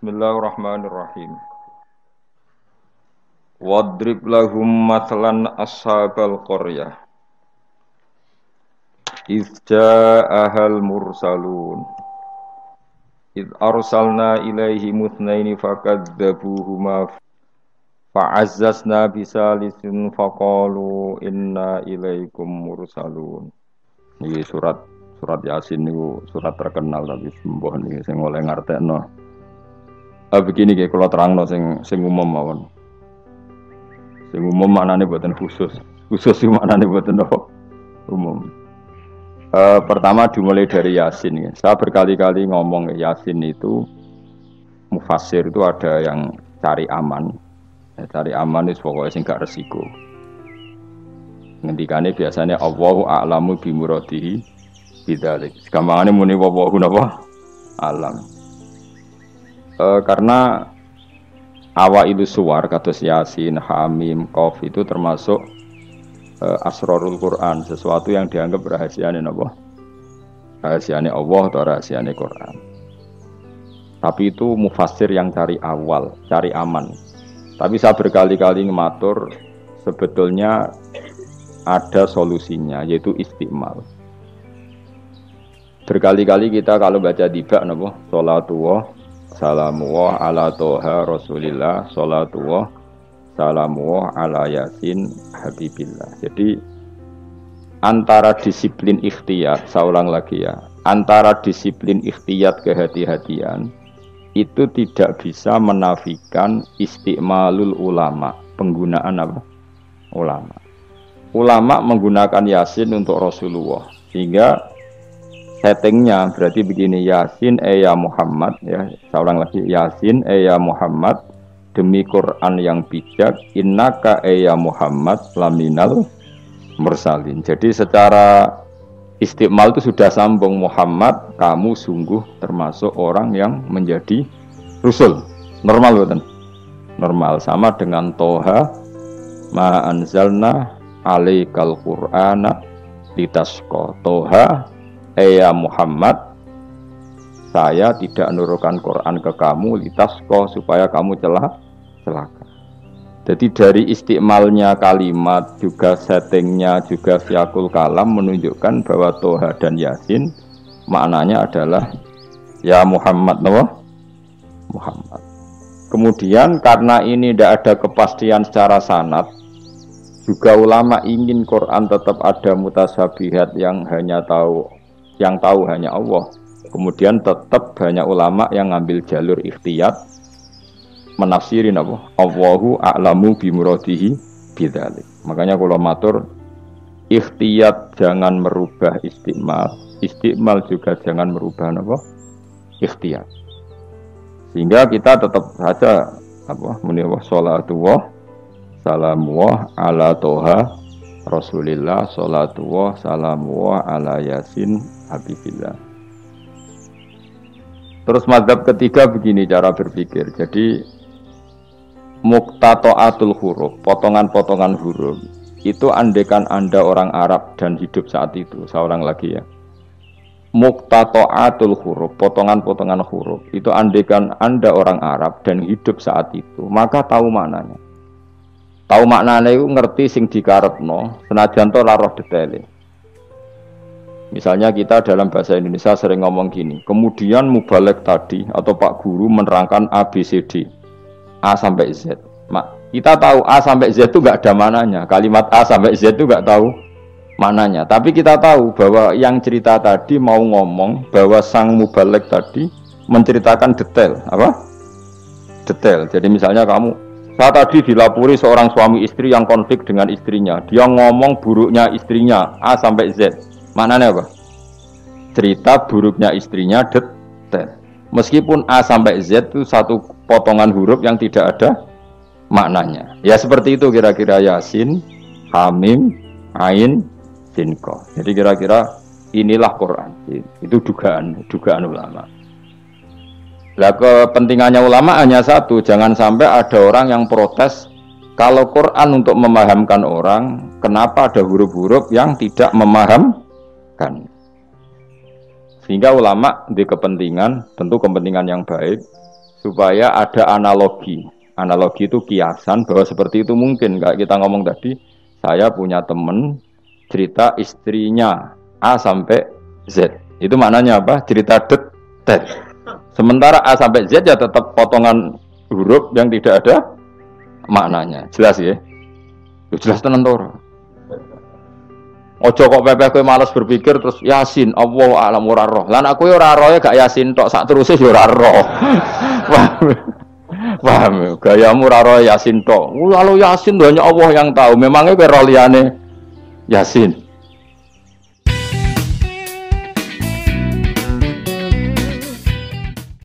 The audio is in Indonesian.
Bismillahirrahmanirrahim. Wadrib lahum mathalan ashabal qaryah. Idz ja'ahal mursalun. Idz arsalna ilaihi muthnaini fakadzabuhuma fa'azzazna bisalisin faqalu inna ilaikum mursalun. Ini surat Yasin niku surat terkenal tapi sembuh niki sing oleh ngartekno. Begini kayak kalau terang no sing umum mawon. Sing umum maknane buatan khusus. Khusus sih maknane buatan umum. Pertama dimulai dari Yasin. Ya. Saya berkali-kali ngomong Yasin itu mufassir itu ada yang cari aman. Ya, cari aman itu pokoknya sing gak resiko. Ngendikane biasanya Allahu a'lamu bimuradihi bidzalik. Gampangane muni wallahu napa alam. Karena awailu suwar kados Yasin, Hamim, Qaf itu termasuk asrarul Quran, sesuatu yang dianggap rahasiane napa? Rahasiane Allah atau rahasiane Quran. Tapi itu mufassir yang cari awal, cari aman. Tapi saya berkali-kali ngematur sebetulnya ada solusinya yaitu istiqmal. Berkali-kali kita kalau baca tiba napa? Sholatullah Salamullah ala toha rasulillah Salatullah Salamullah ala yasin habibillah. Jadi antara disiplin ikhtiyat, saya ulang lagi ya, antara disiplin ikhtiyat kehati-hatian itu tidak bisa menafikan istiqmalul ulama, penggunaan apa? Ulama. Ulama menggunakan yasin untuk Rasulullah sehingga settingnya berarti begini, Yasin ya Muhammad ya, seorang lagi Yasin ya Muhammad demi Quran yang bijak innaka ya Muhammad laminal mursalin. Jadi secara istiqmal itu sudah sambung, Muhammad kamu sungguh termasuk orang yang menjadi rasul. Normal betul? Normal sama dengan Toha ma anzalna alaikal qur'ana litasqa. Toha ya Muhammad, saya tidak menurunkan Quran ke kamu litasqa supaya kamu celaka. Jadi dari istiqmalnya kalimat juga settingnya juga siakul kalam menunjukkan bahwa Toha dan Yasin maknanya adalah ya Muhammad Muhammad. Kemudian karena ini tidak ada kepastian secara sanad, juga ulama ingin Quran tetap ada mutasyabihat yang tahu hanya Allah. Kemudian tetap banyak ulama yang ngambil jalur ikhtiyat menafsirin apa? Allahu a'lamu bimuradihi bidzalik. Makanya kalau matur ikhtiyat jangan merubah istiqmal, istiqmal juga jangan merubah apa? Ikhtiyat. Sehingga kita tetap saja apa? Muni sholatullah salamullah ala toha Rasulillah sholatullah salamullah ala yasin habibillah. Terus mazhab ketiga begini cara berpikir. Jadi muqtata'atul huruf, potongan-potongan huruf itu andekan Anda orang Arab dan hidup saat itu, seorang lagi ya. Muqtata'atul huruf, potongan-potongan huruf itu andekan Anda orang Arab dan hidup saat itu, maka tahu maknanya. Tahu maknanya itu ngerti sing dikarepno, senajan to ora roh detaile. Misalnya kita dalam bahasa Indonesia sering ngomong gini, kemudian mubalek tadi atau Pak Guru menerangkan A, B, C, D, A sampai Z. Kita tahu A sampai Z itu nggak ada mananya, kalimat A sampai Z itu nggak tahu mananya. Tapi kita tahu bahwa yang cerita tadi mau ngomong bahwa sang mubalek tadi menceritakan detail, apa? Detail. Jadi misalnya saya tadi dilapuri seorang suami istri yang konflik dengan istrinya. Dia ngomong buruknya istrinya A sampai Z. Maknanya apa? Cerita buruknya istrinya detail. Meskipun A sampai Z itu satu potongan huruf yang tidak ada maknanya. Ya seperti itu kira-kira Yasin, Hamim, Ain, Sin, Qaf. Jadi kira-kira inilah Quran. Itu dugaan ulama. Lah kepentingannya ulama hanya satu, jangan sampai ada orang yang protes kalau Quran untuk memahamkan orang, kenapa ada huruf-huruf yang tidak memahamkan. Sehingga ulama di kepentingan, tentu kepentingan yang baik, supaya ada analogi. Analogi itu kiasan bahwa seperti itu mungkin. Kayak kita ngomong tadi, saya punya teman cerita istrinya A sampai Z. Itu maknanya apa? Cerita detail. Sementara A sampai Z ya tetap potongan huruf yang tidak ada maknanya. Jelas ya? Jelas tenan to. Ojo kok pepeh kowe males berpikir terus Yasin Allahu a'lam ora roh. Lan aku ora roh ya gak Yasin tok sak teruse ya ora roh. Paham? Gayamu ora roh Yasin tok. Lalu Yasin hanya Allah yang tahu. Memangnya kowe roh liyane Yasin.